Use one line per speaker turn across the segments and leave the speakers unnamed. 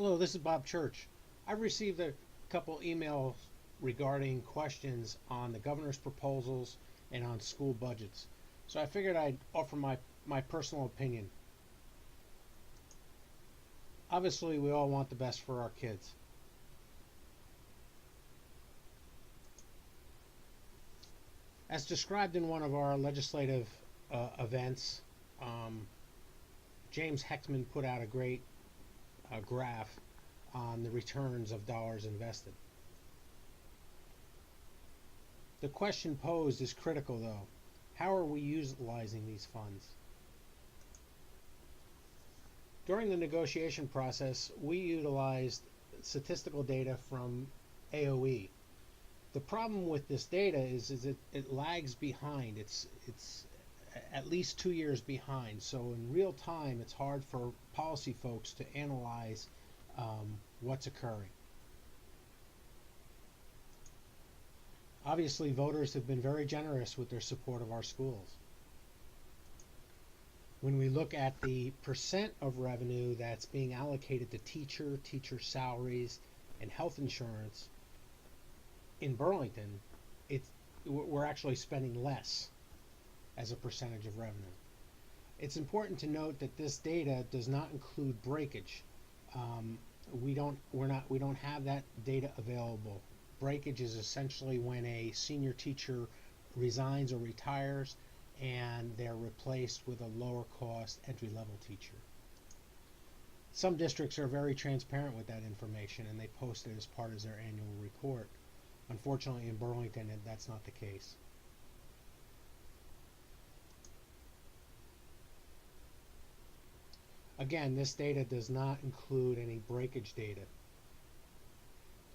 Hello, this is Bob Church. I've received a couple emails regarding questions on the governor's proposals and on school budgets. So I figured I'd offer my personal opinion. Obviously, we all want the best for our kids. As described in one of our legislative events, um, James Heckman put out a great graph on the returns of dollars invested. The question posed is critical, though. How are we utilizing these funds? During the negotiation process, we utilized statistical data from AOE. The problem with this data is it lags behind. It's at least 2 years behind. So in real time, it's hard for policy folks to analyze what's occurring. Obviously, voters have been very generous with their support of our schools. When we look at the percent of revenue that's being allocated to teacher salaries, and health insurance in Burlington, we're actually spending less as a percentage of revenue. It's important to note that this data does not include breakage. We don't have that data available. Breakage is essentially when a senior teacher resigns or retires and they're replaced with a lower cost entry-level teacher. Some districts are very transparent with that information and they post it as part of their annual report. Unfortunately, in Burlington, that's not the case. Again, this data does not include any breakage data.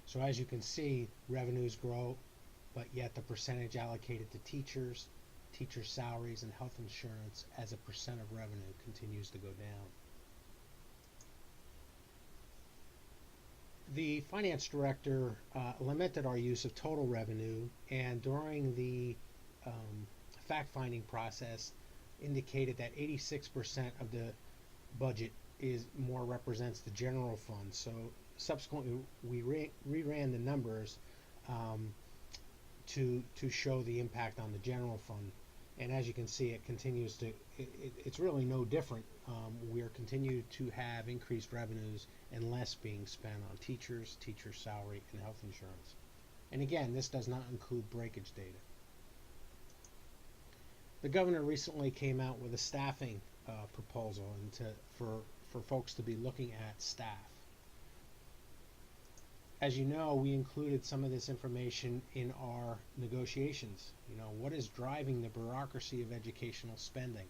So as you can see, revenues grow, but yet the percentage allocated to teachers, teacher salaries, and health insurance as a percent of revenue continues to go down. The finance director limited our use of total revenue, and during the fact-finding process indicated that 86% of the budget more represents the general fund. So subsequently we reran the numbers to show the impact on the general fund, and as you can see, it continues to it's really no different. We are continuing to have increased revenues and less being spent on teachers, teacher salary, and health insurance. And again, this does not include breakage data. The governor recently came out with a staffing proposal and for folks to be looking at staff. As you know, we included some of this information in our negotiations. What is driving the bureaucracy of educational spending?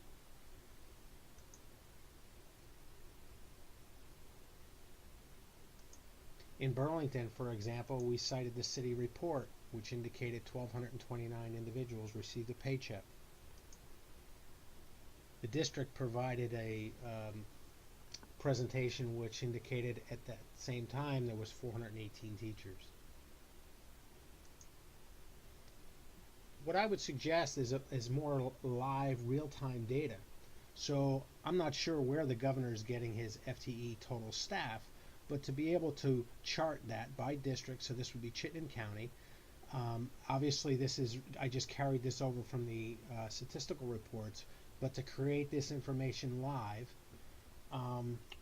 In Burlington, for example, we cited the city report, which indicated 1,229 individuals received a paycheck. The district provided a presentation which indicated at that same time there was 418 teachers. What I would suggest is more live, real-time data. So I'm not sure where the governor is getting his FTE total staff, but to be able to chart that by district, so this would be Chittenden County. Obviously, I just carried this over from the statistical reports, but to create this information live.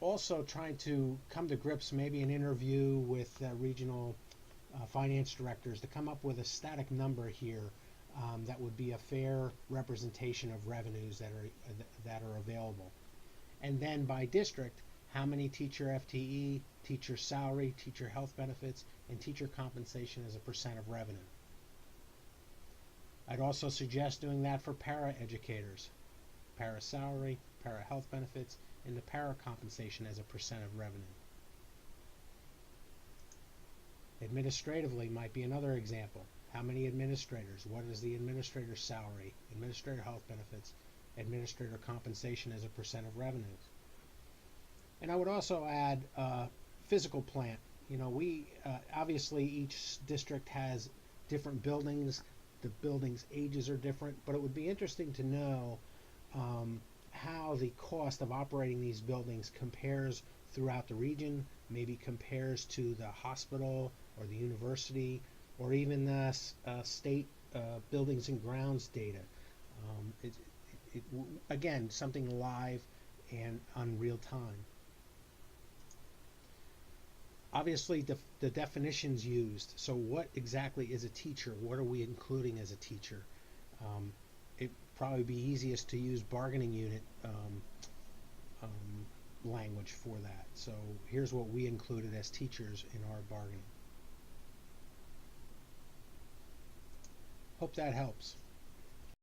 Also trying to come to grips, maybe an interview with regional finance directors to come up with a static number here that would be a fair representation of revenues that are available. And then by district, how many teacher FTE, teacher salary, teacher health benefits, and teacher compensation as a percent of revenue. I'd also suggest doing that for para educators, para salary, para health benefits, and the para compensation as a percent of revenue. Administratively might be another example. How many administrators? What is the administrator's salary, administrator health benefits, administrator compensation as a percent of revenues? And I would also add physical plant. We obviously each district has different buildings. The buildings' ages are different, but it would be interesting to know how the cost of operating these buildings compares throughout the region, maybe compares to the hospital or the university or even the state buildings and grounds data. Again, something live and on real time. Obviously, the definitions used. So, what exactly is a teacher? What are we including as a teacher? It probably be easiest to use bargaining unit language for that. So, here's what we included as teachers in our bargaining. Hope that helps.